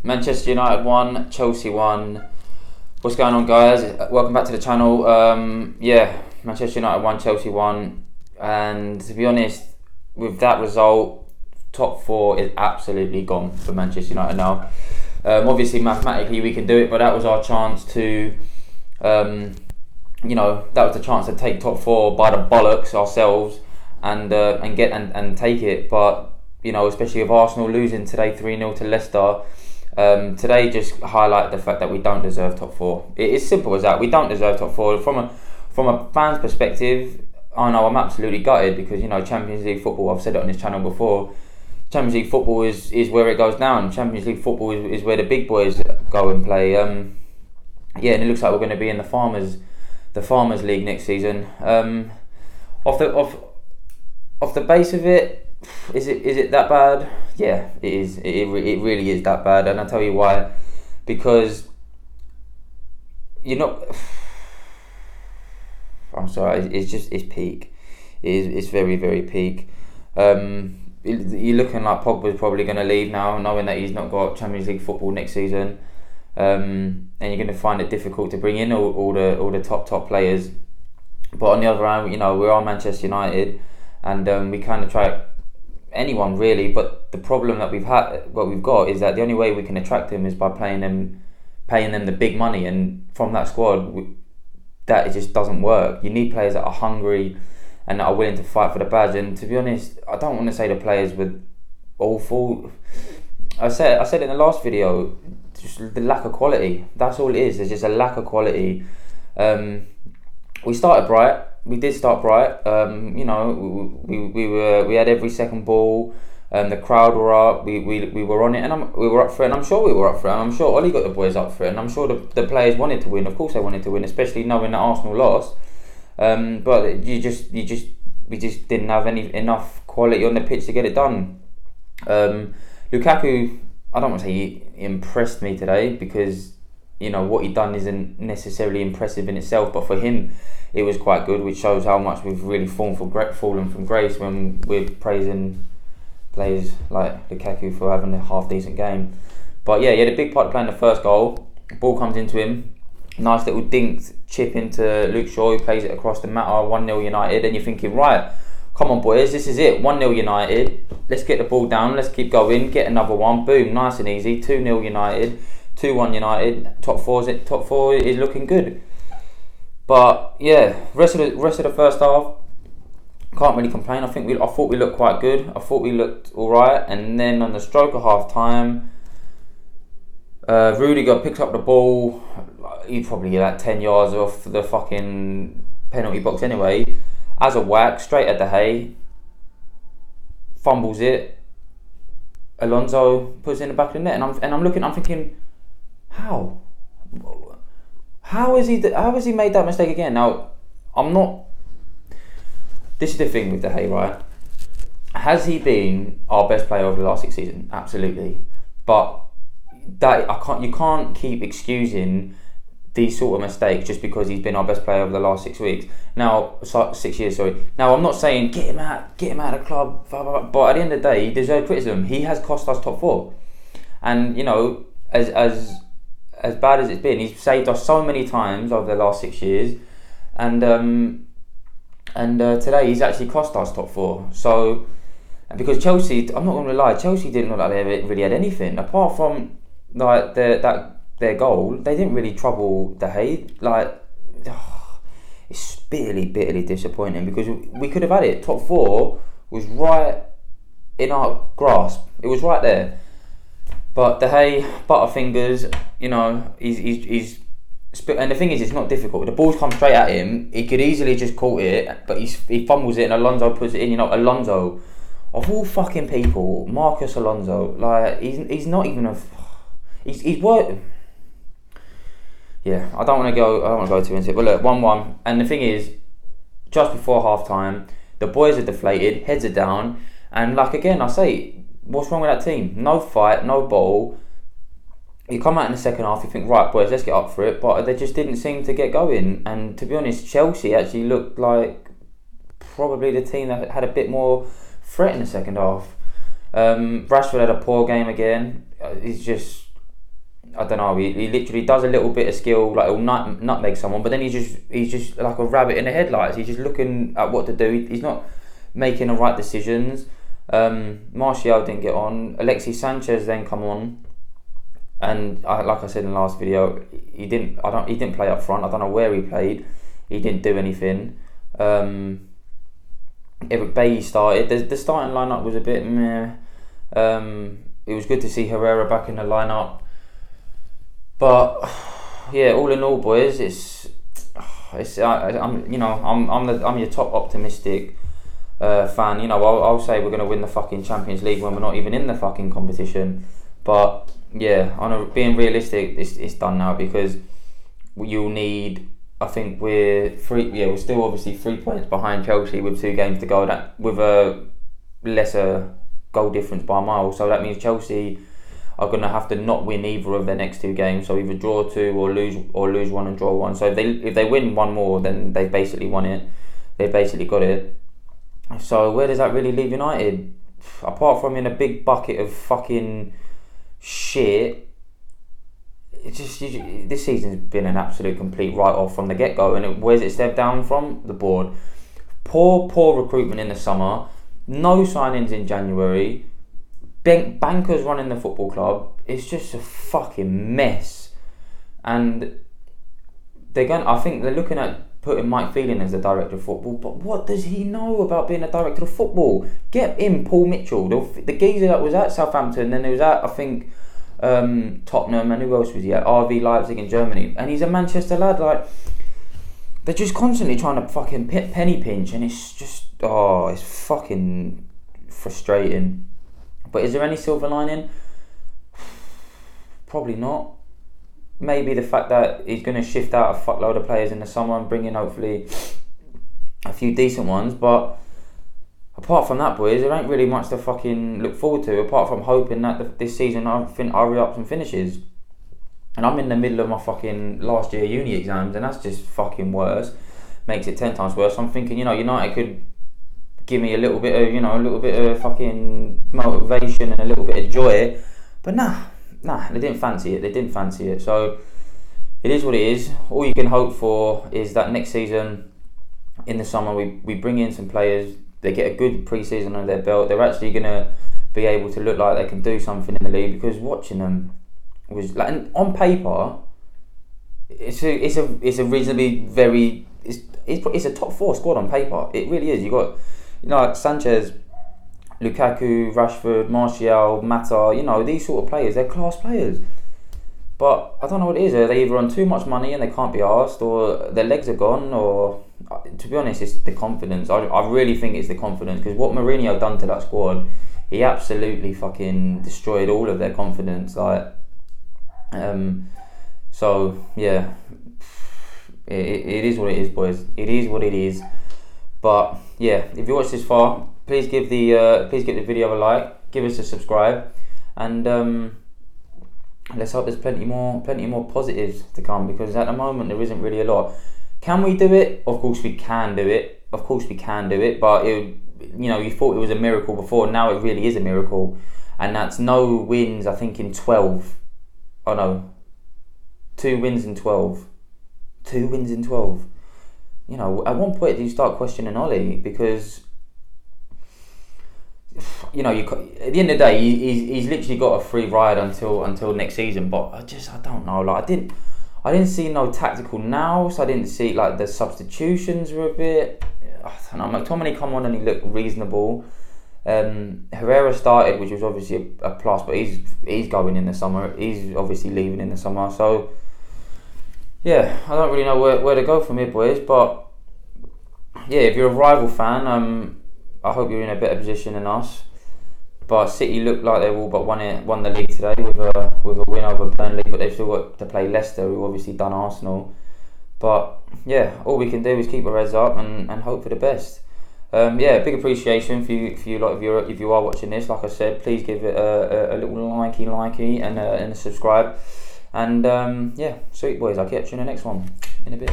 Manchester United won, Chelsea won. What's going on, guys? Welcome back to the channel. Manchester United won, Chelsea won, and to be honest, with that result, top four is absolutely gone for Manchester United now. Obviously, mathematically we can do it, but that was our chance to, that was the chance to take top four by the bollocks ourselves and take it. But especially with Arsenal losing today 3-0 to Leicester. Today just highlight the fact that we don't deserve top four. It's simple as that. We don't deserve top four. From a fan's perspective, I know I'm absolutely gutted because Champions League football. I've said it on this channel before. Champions League football is where it goes down. Champions League football is where the big boys go and play. And it looks like we're going to be in the Farmers League next season. Off the base of it. Is it that bad? Yeah, it is. It really is that bad, and I'll tell you why. Because I'm sorry. It's peak. It's very, very peak. You're looking like Pogba's probably going to leave now, knowing that he's not got Champions League football next season, and you're going to find it difficult to bring in all the top players. But on the other hand, we are Manchester United, and we kind of try anyone really, but the problem that we've got is that the only way we can attract them is by paying them the big money, and from that squad that it just doesn't work. You need players that are hungry and that are willing to fight for the badge. And to be honest, I don't want to say the players were awful. I said it in the last video, just the lack of quality. That's all it is. There's just a lack of quality. We started bright. We did start bright. We had every second ball. The crowd were up. We were on it, and we were up for it. And I'm sure we were up for it. And I'm sure Ollie got the boys up for it. And I'm sure the players wanted to win. Of course, they wanted to win, especially knowing that Arsenal lost. But we just didn't have enough quality on the pitch to get it done. Lukaku, I don't want to say he impressed me today because what he done isn't necessarily impressive in itself, but for him it was quite good, which shows how much we've really fallen from grace when we're praising players like Lukaku for having a half decent game. But yeah, he had a big part to play in the first goal. The ball comes into him, nice little dinked chip into Luke Shaw, who plays it across the matter. 1-0 United, and you're thinking, right, come on boys, this is it, 1-0 United, let's get the ball down, let's keep going, get another one, boom, nice and easy. 2-0 United, 2-1 United, top four is looking good. But yeah, rest of the first half, can't really complain. I thought we looked quite good. I thought we looked alright, and then on the stroke of half time, Rudiger picks up the ball. He probably get 10 yards off the fucking penalty box anyway. As a whack, straight at the hay, fumbles it. Alonso puts it in the back of the net, and I'm thinking, how has he made that mistake again? Now, this is the thing with De Gea, right? Has he been our best player over the last 6 seasons? Absolutely. But you can't keep excusing these sort of mistakes just because he's been our best player over the last 6 years. Now, I'm not saying get him out of the club, blah, blah, blah, but at the end of the day, he deserves criticism. He has cost us top four, and as bad as it's been, he's saved us so many times over the last 6 years, and today he's actually cost us top four. So, because Chelsea, I'm not going to lie, Chelsea didn't look like they really had anything apart from like their goal. They didn't really trouble De Gea. It's bitterly disappointing because we could have had it. Top four was right in our grasp. It was right there. But De Gea, butterfingers, he's and the thing is, it's not difficult. The ball's come straight at him. He could easily just caught it, but he fumbles it, and Alonso puts it in. Alonso, of all fucking people, Marcus Alonso, like he's not even he's worked. Yeah, I don't want to go too into it. But look, 1-1, and the thing is, just before half time, the boys are deflated, heads are down, and again, I say, what's wrong with that team? No fight, no ball. You come out in the second half, you think, right boys, let's get up for it, but they just didn't seem to get going. And to be honest, Chelsea actually looked like probably the team that had a bit more threat in the second half. Rashford had a poor game again. He's just I don't know. He literally does a little bit of skill, like he'll nutmeg someone, but then he's just like a rabbit in the headlights. He's just looking at what to do. He's not making the right decisions. Martial didn't get on. Alexis Sanchez then come on, and like I said in the last video, he didn't play up front. I don't know where he played. He didn't do anything. Eric Bailly started. The starting lineup was a bit meh. It was good to see Herrera back in the lineup. But yeah, all in all, boys, I'm your top optimistic fan. You know, I'll say we're gonna win the fucking Champions League when we're not even in the fucking competition. But yeah, being realistic, it's done now, because you'll need. I think we're still obviously 3 points behind Chelsea with 2 games to go. That with a lesser goal difference by a mile. So that means Chelsea are going to have to not win either of their next 2 games. So either draw 2 or lose 1 and draw 1. So if they win 1 more, then they basically won it. They basically got it. So where does that really leave United? Apart from in a big bucket of fucking shit, this season's been an absolute complete write-off from the get-go. And where's it stepped down from? The board. Poor recruitment in the summer. No signings in January. Bankers running the football club. It's just a fucking mess. And I think they're looking at putting Mike Phelan as the director of football. But what does he know about being a director of football? Get in Paul Mitchell. The geezer that was at Southampton, then there was at, I think, Tottenham, and who else was he at? RB Leipzig in Germany, and he's a Manchester lad. Like, they're just constantly trying to fucking penny pinch, and it's just it's fucking frustrating. But is there any silver lining? Probably not. Maybe the fact that he's going to shift out a fuckload of players in the summer and bring in hopefully a few decent ones, but apart from that, boys, there ain't really much to fucking look forward to, apart from hoping that this season hurry up and finishes. And I'm in the middle of my fucking last year uni exams, and that's just fucking worse. Makes it 10 times worse. I'm thinking, United could give me a little bit of fucking motivation and a little bit of joy. But nah, they didn't fancy it. So it is what it is. All you can hope for is that next season, in the summer, we bring in some players. They get a good pre-season under their belt. They're actually going to be able to look like they can do something in the league, because watching them was like, and on paper, it's a reasonably very it's a top 4 squad on paper. It really is. You got like Sanchez, Lukaku, Rashford, Martial, Mata. These sort of players. They're class players. But I don't know what it is. Are they either on too much money and they can't be asked, or their legs are gone, or to be honest, it's the confidence. I really think it's the confidence, because what Mourinho done to that squad, he absolutely fucking destroyed all of their confidence. So yeah, it is what it is, boys. It is what it is. But yeah, if you watched this far, please give the video a like, give us a subscribe, and let's hope there's plenty more positives to come, because at the moment there isn't really a lot. Can we do it? Of course we can do it. But you thought it was a miracle before. Now it really is a miracle, and that's no wins. I think in 12. Oh no, 2 wins in 12. 2 wins in 12. At one point do you start questioning Ollie, because at the end of the day, he's literally got a free ride until next season. But I don't know. Like, I didn't see no tactical nous. I didn't see, like, the substitutions were a bit. I don't know. McTominay come on and he looked reasonable. Herrera started, which was obviously a plus, but he's going in the summer. He's obviously leaving in the summer. So yeah, I don't really know where to go from here, boys. But yeah, if you're a rival fan, I hope you're in a better position than us. But City looked like they've all but won the league today with a win over Burnley, but they've still got to play Leicester, who obviously done Arsenal. But yeah, all we can do is keep our heads up and hope for the best. Big appreciation for you lot if you are watching this. Like I said, please give it a little likey and a subscribe. And sweet boys, I'll catch you in the next one in a bit.